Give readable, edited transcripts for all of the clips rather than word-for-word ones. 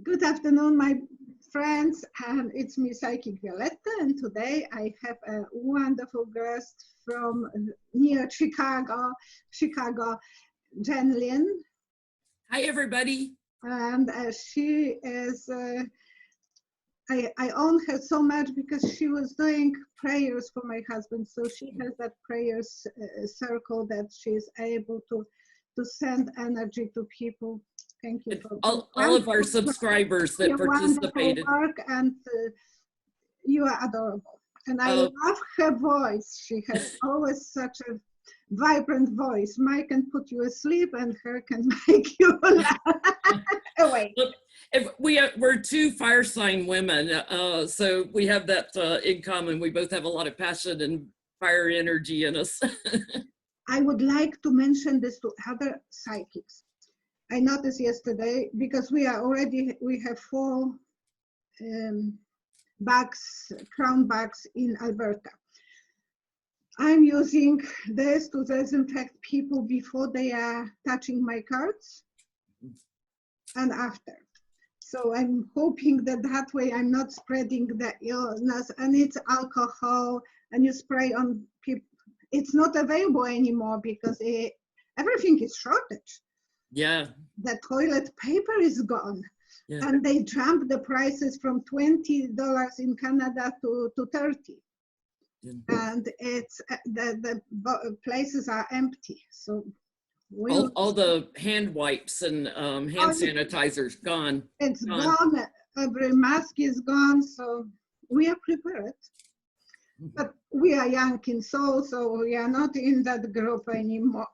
Good afternoon, my friends. It's me, Psychic Violetta, and today I have a wonderful guest from near Chicago, Jenn. Hi, everybody. And she is, I own her so much because she was doing prayers for my husband. So she has that prayers circle that she's able to send energy to people. Thank you for all of our subscribers that participated. Work, and you are adorable. And I love her voice. She has always such a vibrant voice. Mine can put you asleep, and her can make you laugh. Away. Look, we're two fire sign women, so we have that in common. We both have a lot of passion and fire energy in us. I would like to mention this to other psychics. I noticed yesterday, because we have 4 crown bags in Alberta. I'm using this to disinfect people before they are touching my cards and after. So I'm hoping that way I'm not spreading the illness, and it's alcohol, and you spray on people. It's not available anymore because everything is shortage. Yeah. The toilet paper is gone. Yeah. And they jumped the prices from $20 in Canada to $30. Yeah. And it's the places are empty. So all the hand wipes and hand sanitizers gone. It's gone. Every mask is gone. So we are prepared. But we are young in soul, so we are not in that group anymore.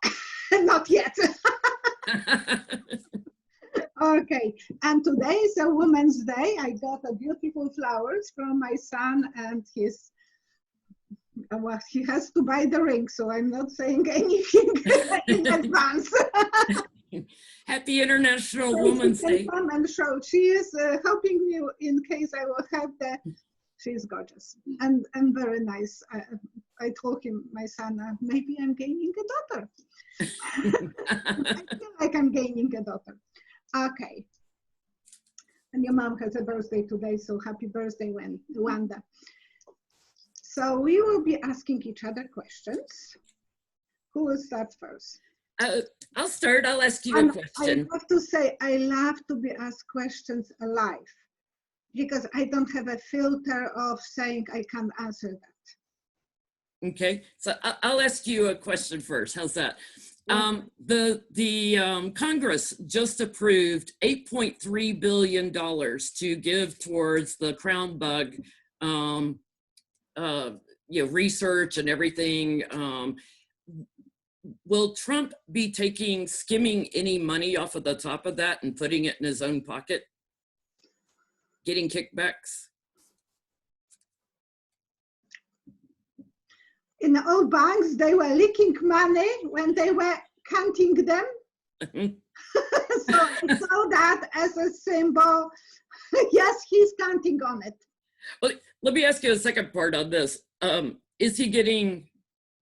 Not yet. Okay, and today is a Women's Day. I got a beautiful flowers from my son, and he has to buy the ring, so I'm not saying anything in advance. Happy International Women's Day. Come and show. She is helping me in case I will have the. She's gorgeous and very nice. I told him, my son, maybe I'm gaining a daughter. I feel like I'm gaining a daughter. Okay. And your mom has a birthday today, so happy birthday, Wanda. So we will be asking each other questions. Who will start first? I'll start. I'll ask you a question. I have to say, I love to be asked questions alive, because I don't have a filter of saying I can't answer that. Okay, so I'll ask you a question first. How's that? The Congress just approved $8.3 billion to give towards the crown bug, research and everything. Will Trump be skimming any money off of the top of that and putting it in his own pocket? Getting kickbacks? In the old banks, they were leaking money when they were counting them. So I saw that as a symbol. Yes, he's counting on it. Well, let me ask you a second part on this. Is he getting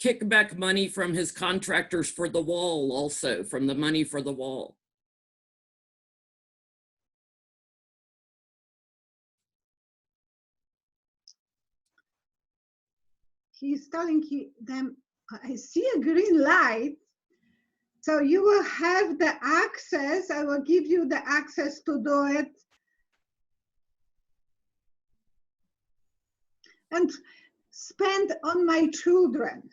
kickback money from his contractors for the wall also, from the money for the wall? He's telling them, I see a green light, so you will have the access. I will give you the access to do it. And spend on my children.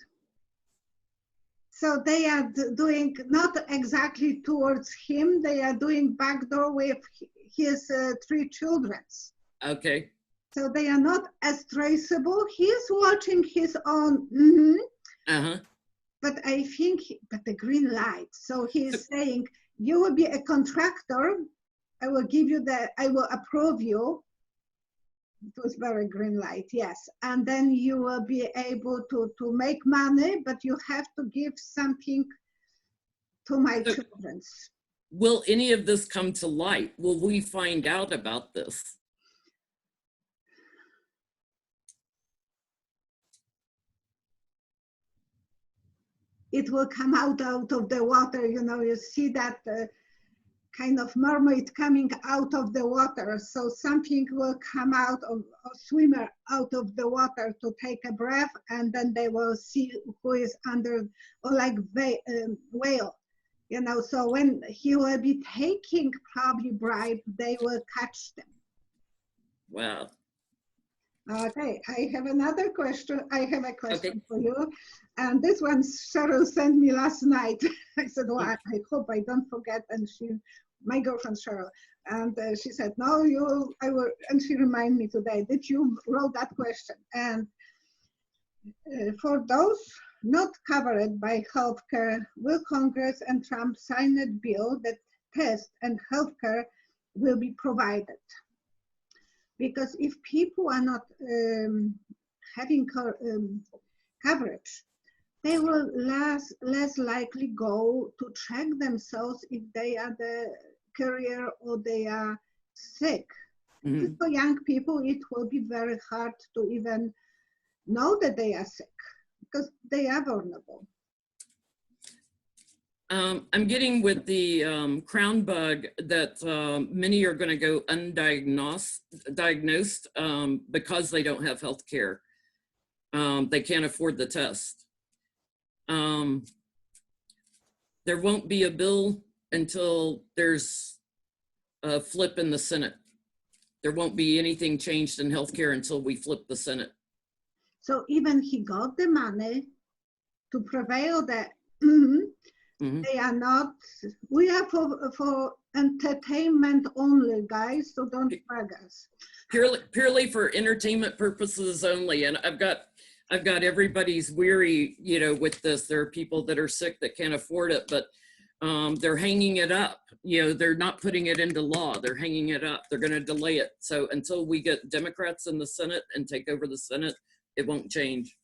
So they are doing not exactly towards him, they are doing backdoor with his 3 children. Okay. So they are not as traceable. He's watching his own. But I think, but the green light. So he's saying, you will be a contractor. I will give you I will approve you. It was very green light, yes. And then you will be able to make money, but you have to give something to my children. Will any of this come to light? Will we find out about this? It will come out of the water, you see that kind of mermaid coming out of the water. So something will come out of a swimmer out of the water to take a breath, and then they will see who is under, or like whale, you know. So when he will be taking probably bribe, they will catch them. Wow. Okay, I have another question. I have a question Okay. for you. And this one Cheryl sent me last night. I said, well, I hope I don't forget. And my girlfriend Cheryl, and she said, no, I will, and she reminded me today that you wrote that question. And for those not covered by healthcare, will Congress and Trump sign a bill that tests and healthcare will be provided? Because if people are not having coverage, they will less likely go to check themselves if they are the carrier or they are sick. Mm-hmm. For young people, it will be very hard to even know that they are sick because they are vulnerable. I'm getting with the crown bug that many are going to go diagnosed because they don't have health care. They can't afford the test. There won't be a bill until there's a flip in the Senate. There won't be anything changed in healthcare until we flip the Senate. So even he got the money to prevail that. They are not, we are for entertainment only, guys, so don't drag us. Purely for entertainment purposes only. And I've got everybody's weary, you know, with this. There are people that are sick that can't afford it, but they're hanging it up. You know, they're not putting it into law. They're hanging it up. They're going to delay it. So until we get Democrats in the Senate and take over the Senate, it won't change.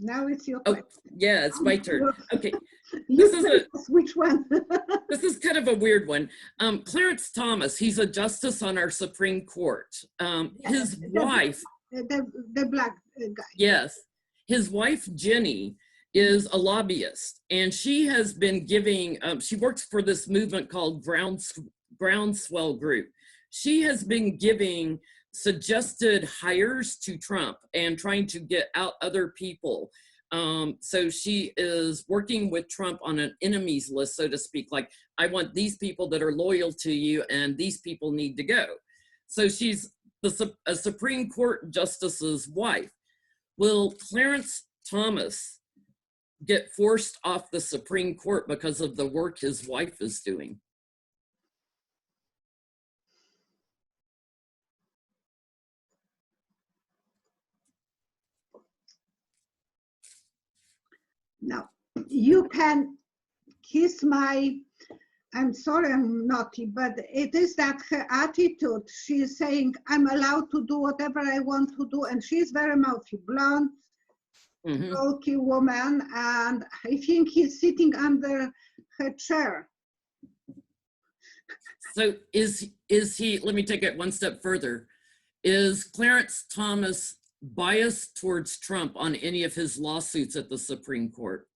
Now it's your question. Yeah, it's my turn. Okay. Which one? This is kind of a weird one. Clarence Thomas, he's a justice on our Supreme Court. His wife. The black guy. Yes. His wife, Jenny, is a lobbyist, and she has been giving, she works for this movement called Groundswell Group. She has been giving suggested hires to Trump and trying to get out other people. So she is working with Trump on an enemies list, so to speak, like, I want these people that are loyal to you and these people need to go. So she's a Supreme Court justice's wife. Will Clarence Thomas get forced off the Supreme Court because of the work his wife is doing? No, you can kiss my, I'm sorry, I'm naughty, but it is that her attitude. She's saying, I'm allowed to do whatever I want to do. And she's very mouthy, blonde, bulky woman. And I think he's sitting under her chair. So is he, let me take it one step further. Is Clarence Thomas biased towards Trump on any of his lawsuits at the Supreme Court?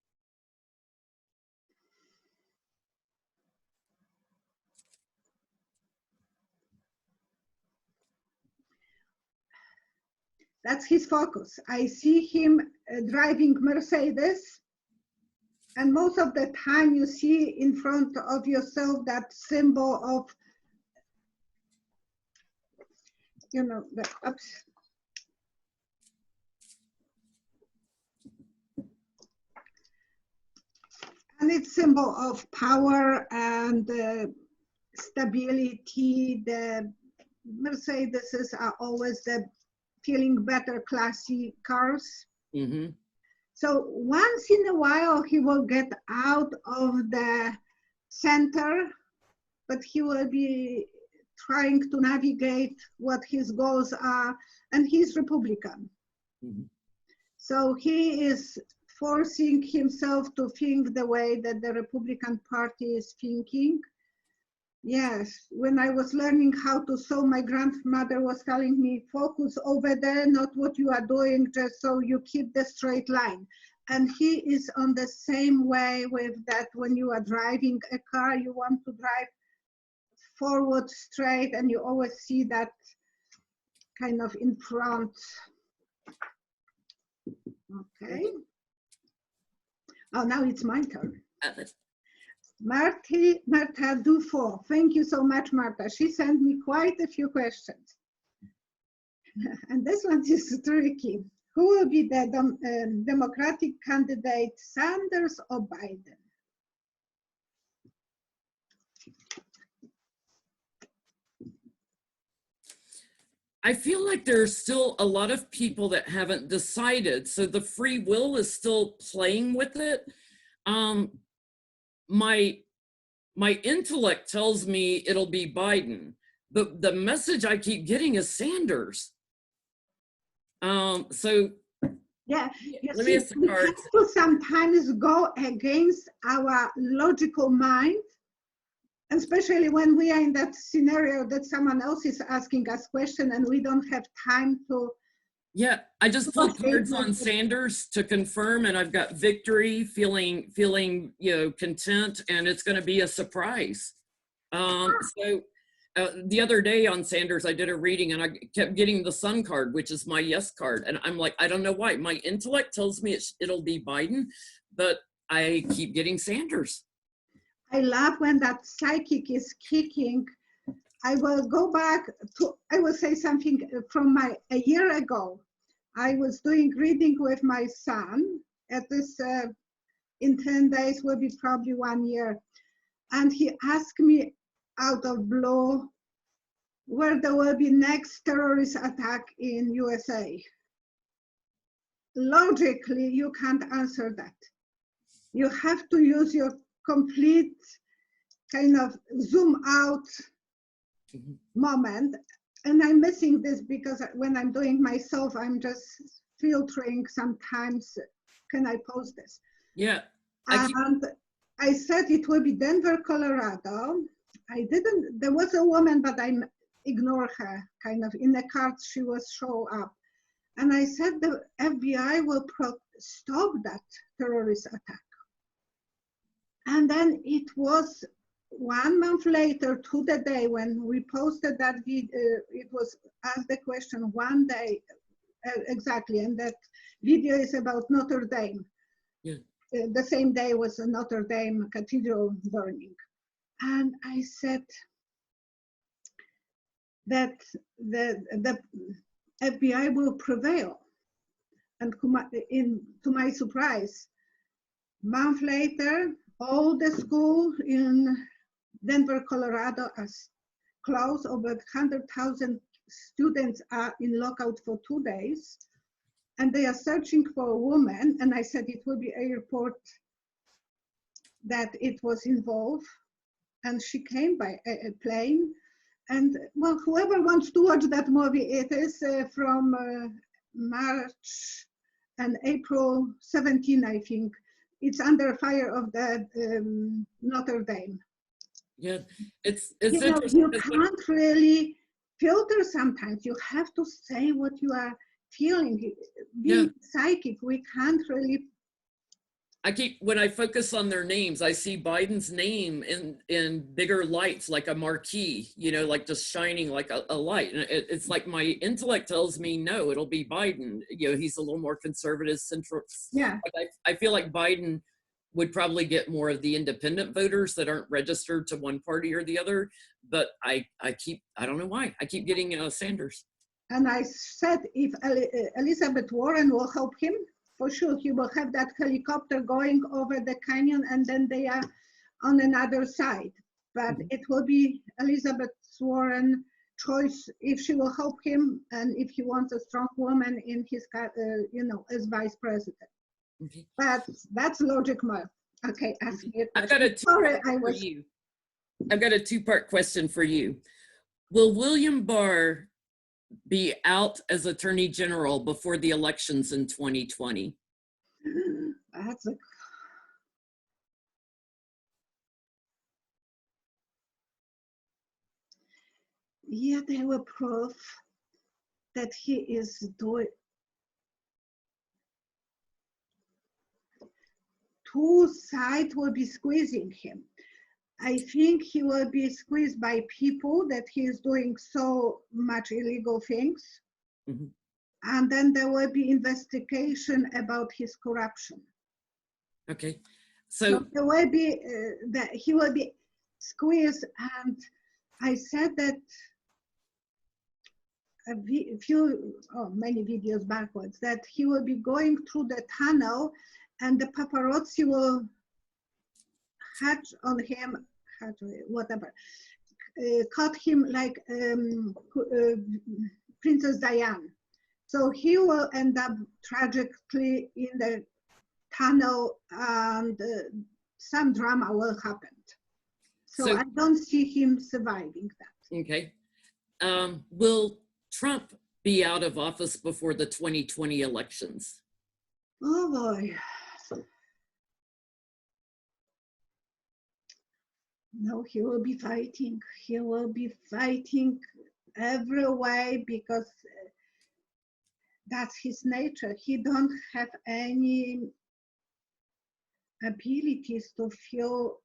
That's his focus. I see him driving Mercedes, and most of the time you see in front of yourself that symbol of, you know, the ups. And it's symbol of power and stability. The Mercedeses are always the feeling better, classy cars. So once in a while, he will get out of the center, but he will be trying to navigate what his goals are, and he's Republican. So he is forcing himself to think the way that the Republican Party is thinking. Yes, when I was learning how to sew, my grandmother was telling me, focus over there, not what you are doing, just so you keep the straight line. And he is on the same way with that. When you are driving a car, you want to drive forward straight, and you always see that kind of in front. Okay. Oh, now it's my turn. Marta Dufour. Thank you so much, Marta. She sent me quite a few questions. And this one is tricky. Who will be the Democratic candidate, Sanders or Biden? I feel like there's still a lot of people that haven't decided. So the free will is still playing with it. My intellect tells me it'll be Biden, but the message I keep getting is Sanders. So yeah, let me ask the cards. We have to sometimes go against our logical mind, especially when we are in that scenario that someone else is asking us question and we don't have time to. Yeah, I just pulled cards on Sanders to confirm, and I've got victory, feeling content, and it's going to be a surprise. So the other day on Sanders, I did a reading, and I kept getting the Sun card, which is my yes card, and I'm like, I don't know why. My intellect tells me it'll be Biden, but I keep getting Sanders. I love when that psychic is kicking. I will go back to, I will say something from a year ago. I was doing reading with my son at this, in 10 days will be probably 1 year. And he asked me out of blue where there will be next terrorist attack in USA. Logically, you can't answer that. You have to use your complete kind of zoom out moment. And I'm missing this because when I'm doing myself, I'm just filtering sometimes, can I post this? Yeah. And I said it will be Denver, Colorado. I didn't, there was a woman, but I ignored her, kind of in the cards she was show up. And I said the FBI will stop that terrorist attack. And then it was 1 month later to the day when we posted that video, it was asked the question 1 day exactly, and that video is about Notre Dame. Yeah. The same day was a Notre Dame cathedral burning. And I said that the FBI will prevail. And to my surprise, a month later, all the schools in Denver, Colorado are closed. Over 100,000 students are in lockout for 2 days. And they are searching for a woman. And I said it will be a report that it was involved. And she came by a plane. And well, whoever wants to watch that movie, it is from March and April 17, I think. It's under fire of the Notre Dame. Yeah, it's interesting. You can't really filter sometimes. You have to say what you are feeling. Being psychic, we can't really. When I focus on their names, I see Biden's name in bigger lights, like a marquee, like just shining like a light. And it's like my intellect tells me, no, it'll be Biden. He's a little more conservative, central. Yeah. I feel like Biden would probably get more of the independent voters that aren't registered to one party or the other. But I don't know why, I keep getting Sanders. And I said, if Elizabeth Warren will help him, for sure, he will have that helicopter going over the canyon and then they are on another side. But it will be Elizabeth Warren choice if she will help him and if he wants a strong woman in his, as vice president. Okay. But that's logic, Mark. Okay, ask me. I've got a two-part question for you. Will William Barr be out as Attorney General before the elections in 2020? That's a... Yeah, they were proof that he is doing. two sides will be squeezing him. I think he will be squeezed by people that he is doing so much illegal things. Mm-hmm. And then there will be investigation about his corruption. Okay. So there will be, that he will be squeezed. And I said that many videos backwards, that he will be going through the tunnel and the paparazzi will hatch on him, whatever, caught him like Princess Diane. So he will end up tragically in the tunnel and some drama will happen. So I don't see him surviving that. Okay. Will Trump be out of office before the 2020 elections? Oh boy. No, he will be fighting. He will be fighting every way because that's his nature. He don't have any abilities to feel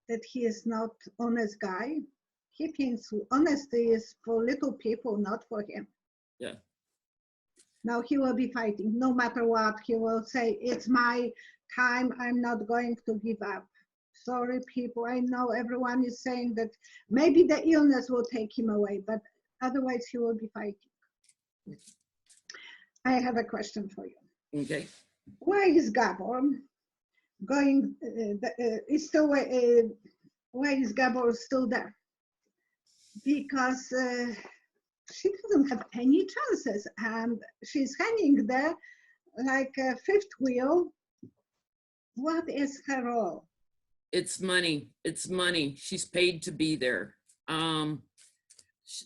that he is not honest guy. He thinks honesty is for little people, not for him. Yeah. Now he will be fighting no matter what. He will say, it's my time. I'm not going to give up. Sorry, people. I know everyone is saying that maybe the illness will take him away, but otherwise he will be fighting. I have a question for you. Okay. Why is Gabor going, why is Gabor still there? Because she doesn't have any chances and she's hanging there like a fifth wheel. What is her role? It's money. It's money. She's paid to be there.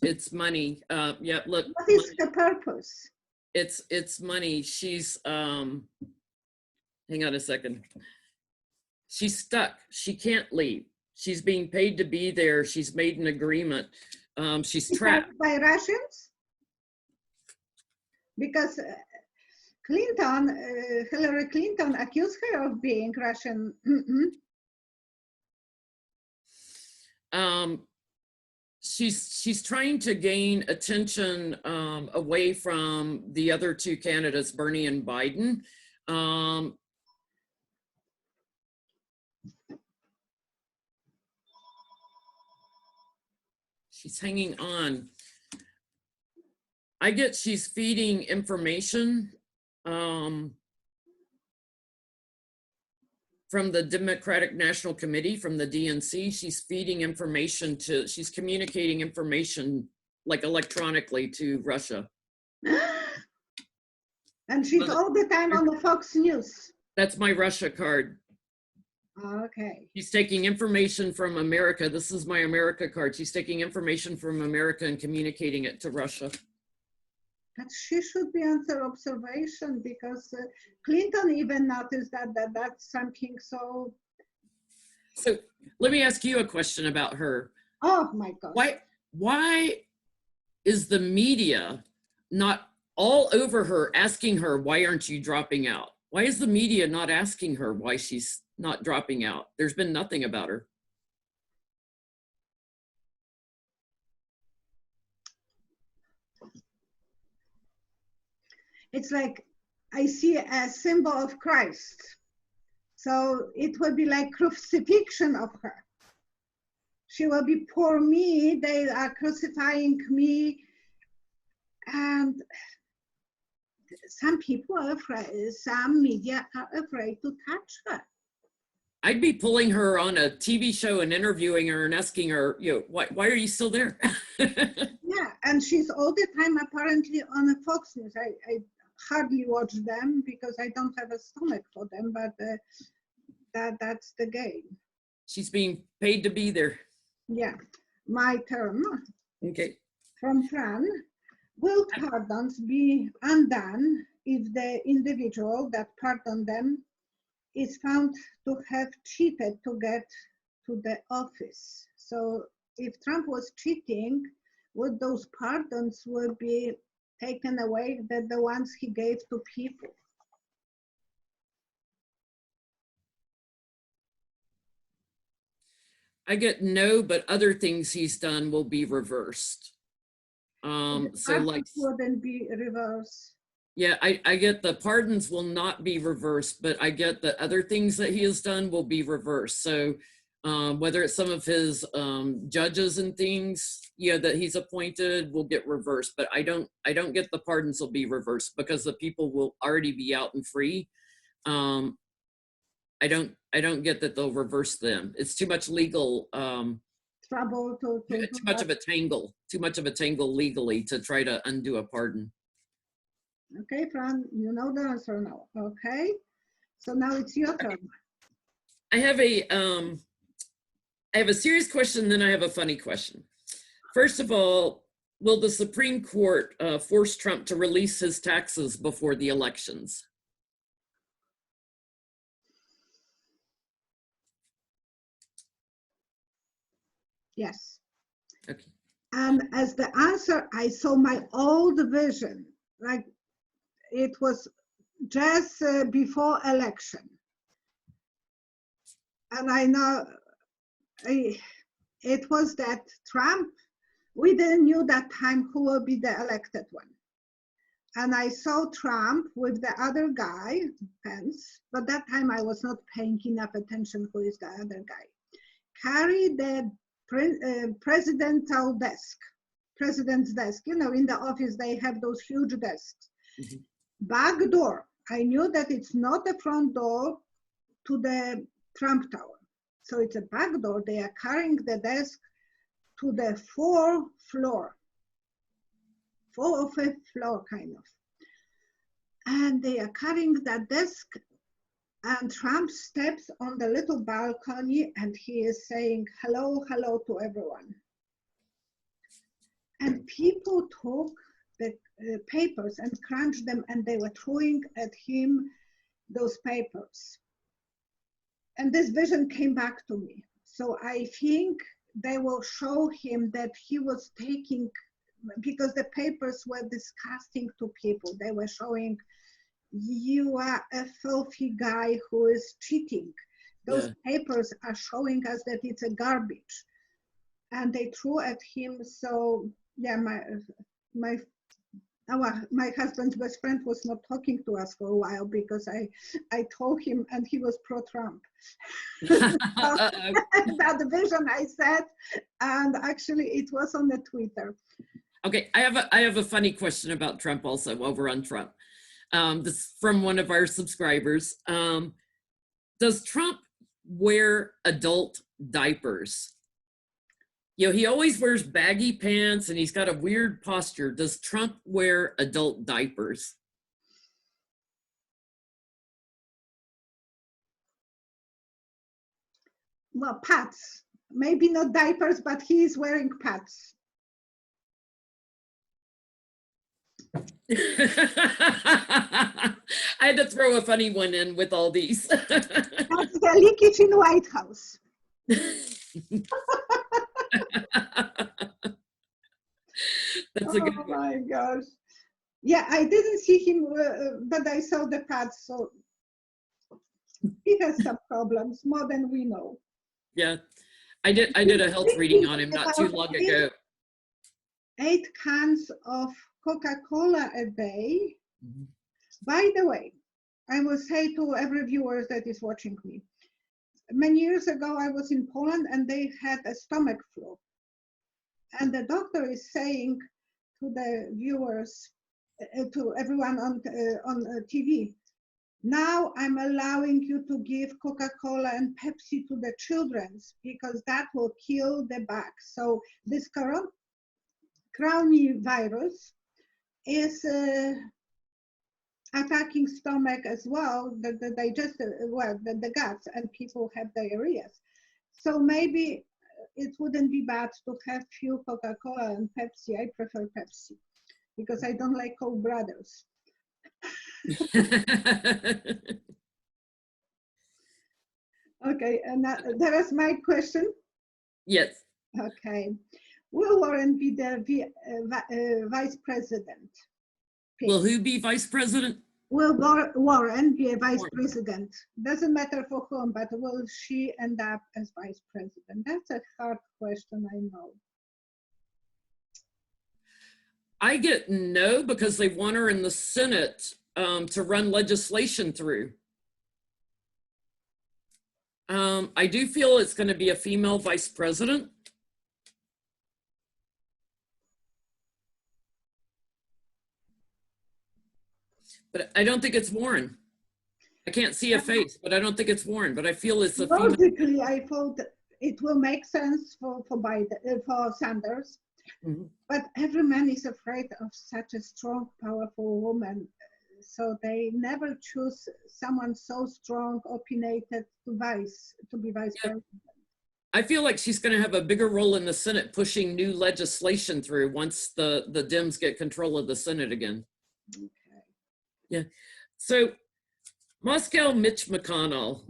It's money. Yeah, look. What is the purpose? It's money. She's hang on a second. She's stuck. She can't leave. She's being paid to be there. She's made an agreement. She's trapped by Russians. Because Hillary Clinton accused her of being Russian. She's trying to gain attention away from the other two candidates, Bernie and Biden. She's hanging on. I get she's feeding information from the Democratic National Committee, from the DNC. She's feeding information she's communicating information like electronically to Russia. And she's all the time on the Fox News. That's my Russia card. Okay. She's taking information from America. This is my America card. She's taking information from America and communicating it to Russia. But she should be under observation because Clinton even noticed that's something so. So let me ask you a question about her. Oh my God. Why is the media not all over her asking her, why aren't you dropping out? Why is the media not asking her why she's not dropping out? There's been nothing about her. It's like I see a symbol of Christ. So it will be like crucifixion of her. She will be poor me, they are crucifying me. And some people are afraid, some media are afraid to touch her. I'd be pulling her on a TV show and interviewing her and asking her, why are you still there? Yeah, and she's all the time apparently on a Fox News. I hardly watch them because I don't have a stomach for them, but that's the game. She's being paid to be there. Yeah, my turn. Okay. From Fran, will pardons be undone if the individual that pardoned them is found to have cheated to get to the office? So if Trump was cheating, would those pardons will be taken away than the ones he gave to people? I get no, but other things he's done will be reversed. So like, wouldn't be reversed. yeah, I get the pardons will not be reversed, but I get the other things that he has done will be reversed. So whether it's some of his judges and things, you know, that he's appointed will get reversed, but I don't get the pardons will be reversed because the people will already be out and free. I don't get that they'll reverse them. It's too much legal trouble to too much of a tangle legally to try to undo a pardon. Okay, Fran, you know the answer now. Okay, so now it's your turn. I have a serious question, then I have a funny question. First of all, will the Supreme Court force Trump to release his taxes before the elections? Yes. Okay. And as the answer, I saw my old vision, like it was just before election. And I know it was that Trump, we didn't knew that time who will be the elected one. And I saw Trump with the other guy, Pence, but that time I was not paying enough attention who is the other guy, carry the president's desk. You know, in the office, they have those huge desks. Mm-hmm. Back door. I knew that it's not the front door to the Trump Tower. So it's a back door. They are carrying the desk to the fourth floor or fifth floor, kind of. And they are carrying that desk, and Trump steps on the little balcony and he is saying, hello, hello to everyone. And people took the papers and crunched them, and they were throwing at him those papers. And this vision came back to me. So I think they will show him that he was taking, because the papers were disgusting to people. They were showing, you are a filthy guy who is cheating. Those papers are showing us that it's a garbage. And they threw at him. So yeah, my husband's best friend was not talking to us for a while because I told him, and he was pro-Trump. That vision I said, and actually it was on the Twitter. Okay, I have a funny question about Trump also, over on Trump. This is from one of our subscribers. Does Trump wear adult diapers? You know, he always wears baggy pants and he's got a weird posture. Does Trump wear adult diapers? Well, pads. Maybe not diapers, but he is wearing pads. I had to throw a funny one in with all these. That's the leakage in White House. That's a good one. Oh my gosh. Yeah, I didn't see him, but I saw the pads, so he has some problems, more than we know. Yeah, I did a health reading on him not too long ago. 8 cans of Coca-Cola a day. Mm-hmm. By the way, I will say to every viewer that is watching me, many years ago I was in Poland and they had a stomach flu. And the doctor is saying to the viewers, to everyone on TV, now I'm allowing you to give Coca-Cola and Pepsi to the children because that will kill the bug. So this coronavirus is attacking stomach as well, the digestive, well, the guts, and people have diarrhea. So maybe it wouldn't be bad to have few Coca-Cola and Pepsi. I prefer Pepsi because I don't like Coke Brothers. Okay, and that is my question. Yes. Okay. Will Warren be the vice president? Will who be vice president? Will Warren be a vice Warren. president? Doesn't matter for whom, but will she end up as vice president? That's a hard question, I know. I get no, because they want her in the Senate to run legislation through. I do feel it's going to be a female vice president. But I don't think it's Warren. I can't see a face, but I don't think it's Warren. But I feel it's a female. Logically, I thought it will make sense for Biden, for Sanders. Mm-hmm. But every man is afraid of such a strong, powerful woman. So they never choose someone so strong, opinionated to be vice president. I feel like she's going to have a bigger role in the Senate pushing new legislation through once the Dems get control of the Senate again. Okay. Yeah. So Moscow Mitch McConnell,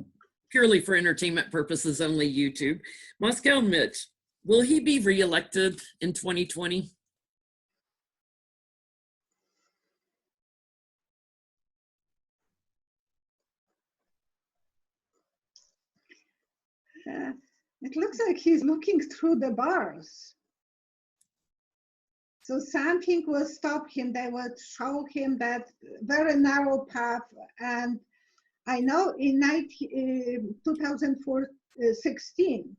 purely for entertainment purposes, only YouTube. Moscow Mitch, will he be reelected in 2020? It looks like he's looking through the bars. So something will stop him. They will show him that very narrow path. And I know in 2016,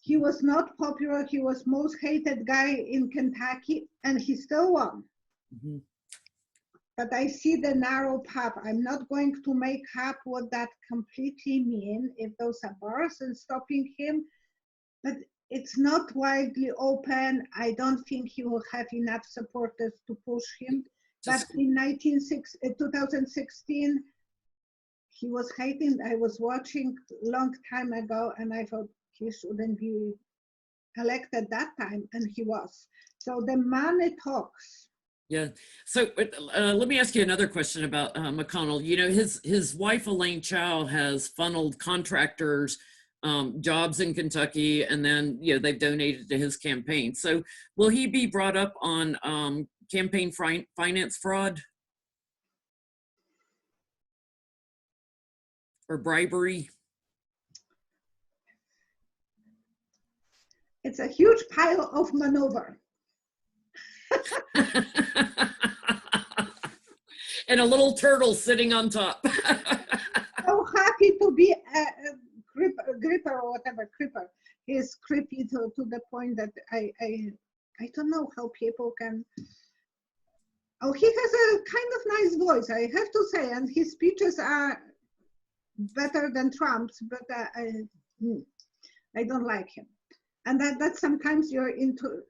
he was not popular. He was most hated guy in Kentucky, and he still won. Mm-hmm. But I see the narrow path. I'm not going to make up what that completely mean, if those are bars and stopping him, but it's not widely open. I don't think he will have enough supporters to push him. But in 2016, he was hating. I was watching a long time ago, and I thought he shouldn't be elected that time, and he was. So the money talks. Yeah. So let me ask you another question about McConnell. You know, his wife, Elaine Chao, has funneled contractors jobs in Kentucky, and then, you know, they've donated to his campaign. So will he be brought up on campaign finance fraud or bribery? It's a huge pile of maneuver. And a little turtle sitting on top. So happy to be a gripper or whatever, creeper. He's creepy to the point that I don't know how people can. Oh, he has a kind of nice voice, I have to say, and his speeches are better than Trump's, but I don't like him. And that sometimes you're into,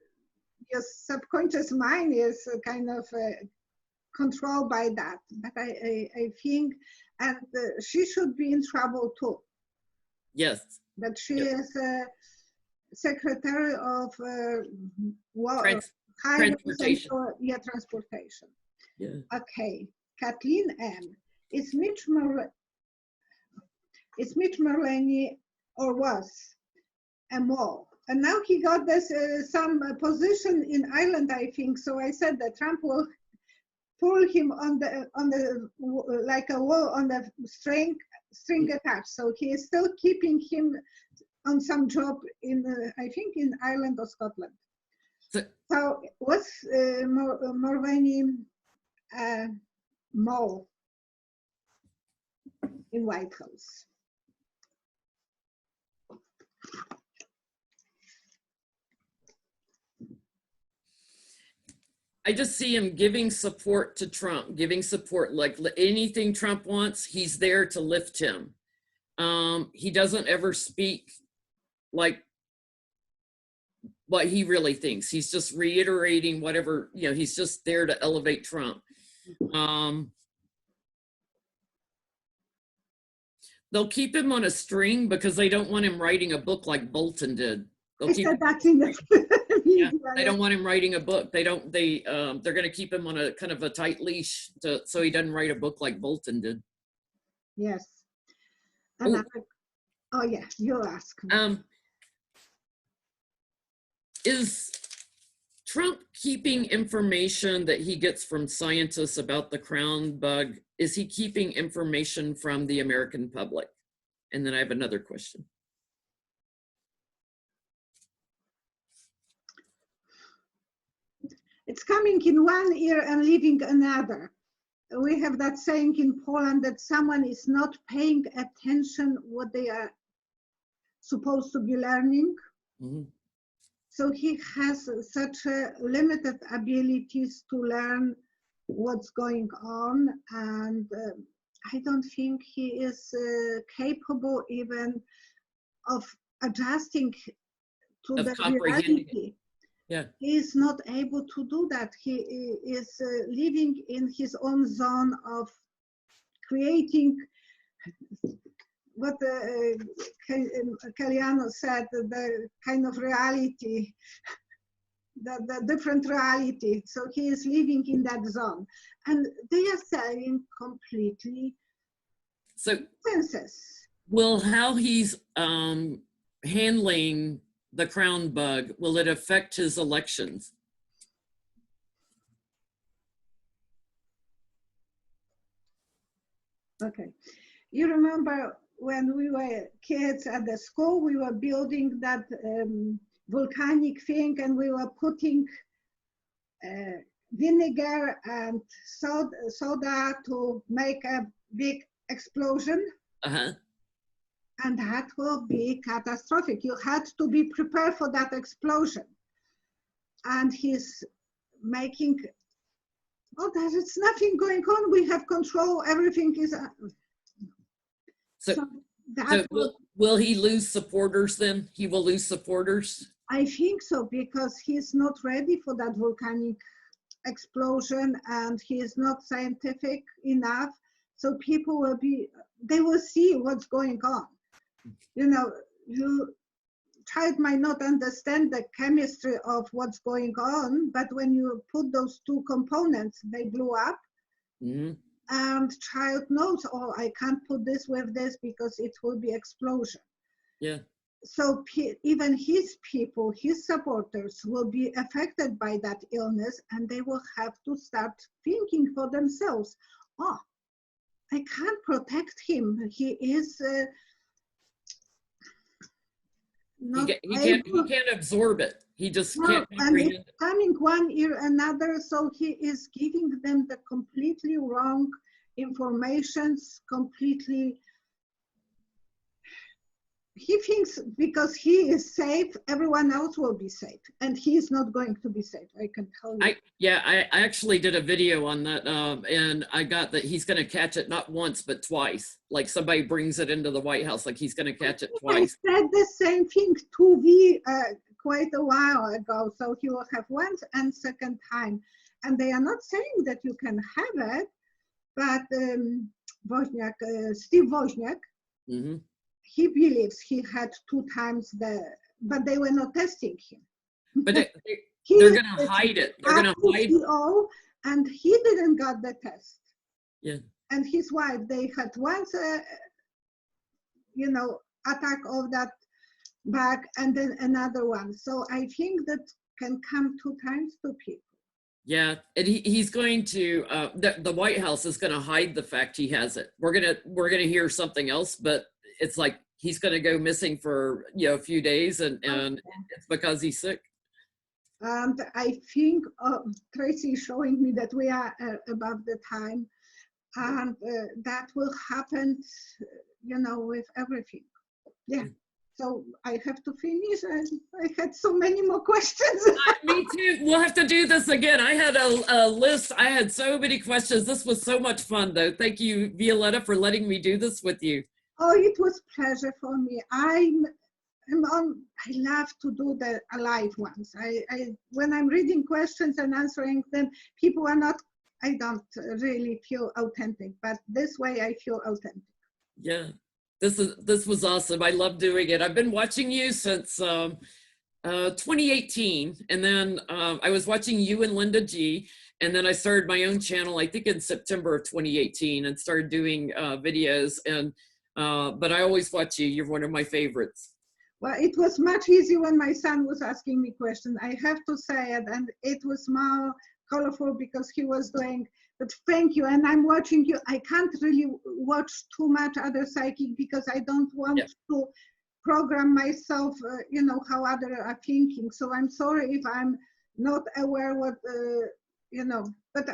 your subconscious mind is kind of controlled by that. But I think, and she should be in trouble too. Yes. That she is Secretary of Transportation. Transportation. Yeah. Okay, Kathleen M. Is Mitch Mulvaney, or was a mole? And now he got this some position in Ireland, I think. So I said that Trump will pull him on the like a wall on the string attached. So he is still keeping him on some job in I think in Ireland or Scotland. So what's Mulvaney mole in White House? I just see him giving support to Trump, giving support, like anything Trump wants, he's there to lift him. He doesn't ever speak like what he really thinks. He's just reiterating whatever, you know, he's just there to elevate Trump. They'll keep him on a string because they don't want him writing a book like Bolton did. They'll keep him, yeah, they don't want him writing a book. They're going to keep him on a kind of a tight leash so he doesn't write a book like Bolton did. Yes. And oh yeah, you ask me. Is Trump keeping information that he gets from scientists about the crown bug? Is he keeping information from the American public? And then I have another question. It's coming in one ear and leaving another. We have that saying in Poland that someone is not paying attention what they are supposed to be learning. Mm-hmm. So he has such limited abilities to learn what's going on, and I don't think he is capable even of adjusting to the reality. Yeah. He is not able to do that. He is living in his own zone of creating what Caliano said, the kind of reality, the different reality. So he is living in that zone. And they are saying completely senses. Well, how he's handling the crown bug, will it affect his elections? Okay. You remember when we were kids at the school, we were building that volcanic thing, and we were putting vinegar and soda to make a big explosion. Uh-huh. And that will be catastrophic. You had to be prepared for that explosion. And he's making, oh, there's nothing going on. We have control. Everything is. So will he lose supporters then? He will lose supporters? I think so, because he's not ready for that volcanic explosion, and he is not scientific enough. So people will they will see what's going on. You know, child might not understand the chemistry of what's going on, but when you put those two components, they blew up. Mm-hmm. And child knows, oh, I can't put this with this because it will be explosion. Yeah. So even his people, his supporters will be affected by that illness, and they will have to start thinking for themselves, oh, I can't protect him. He is he can't absorb it. He just can't comprehend it. Coming one ear another, so he is giving them the completely wrong informations, completely. He thinks because he is safe, everyone else will be safe, and he is not going to be safe. I can tell you. I actually did a video on that, and I got that he's going to catch it not once but twice. Like somebody brings it into the White House, like he's going to catch it twice. I said the same thing to V quite a while ago. So he will have once and second time, and they are not saying that you can have it, but Steve Wozniak. Mm-hmm. He believes he had 2 times but they were not testing him. But they're going to hide it. They're going to hide it. And he didn't got the test. Yeah. And his wife, they had once, attack of that bug, and then another one. So I think that can come 2 times to people. Yeah, and he's going to the White House is going to hide the fact he has it. We're gonna hear something else, but it's like he's going to go missing for a few days, and it's because he's sick. And I think Tracy is showing me that we are above the time, and that will happen, with everything. Yeah. So I have to finish. I had so many more questions. Me too. We'll have to do this again. I had a list. I had so many questions. This was so much fun, though. Thank you, Violetta, for letting me do this with you. Oh, it was a pleasure for me. I love to do the live ones. When I'm reading questions and answering them, people are not, I don't really feel authentic, but this way I feel authentic. Yeah. This was awesome. I love doing it. I've been watching you since 2018, and then I was watching you and Linda G, and then I started my own channel, I think in September of 2018, and started doing videos. And but I always watch you. You're one of my favorites. Well, it was much easier when my son was asking me questions. I have to say it, and it was more colorful because he was doing. But thank you, and I'm watching you. I can't really watch too much other psychic because I don't want to program myself. You know how others are thinking. So I'm sorry if I'm not aware what you know. But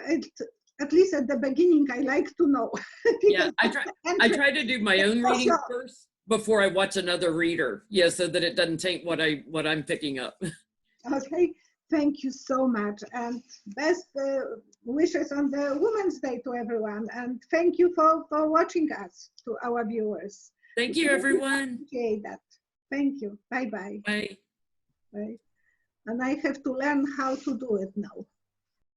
at least at the beginning, I like to know. Yeah, I try to do my own reading first before I watch another reader. Yeah, so that it doesn't taint what I'm picking up. Okay, thank you so much, and best wishes on the Women's Day to everyone. And thank you for watching us, to our viewers. Thank you, everyone. Appreciate that. Thank you. Bye bye. Bye. Bye. And I have to learn how to do it now.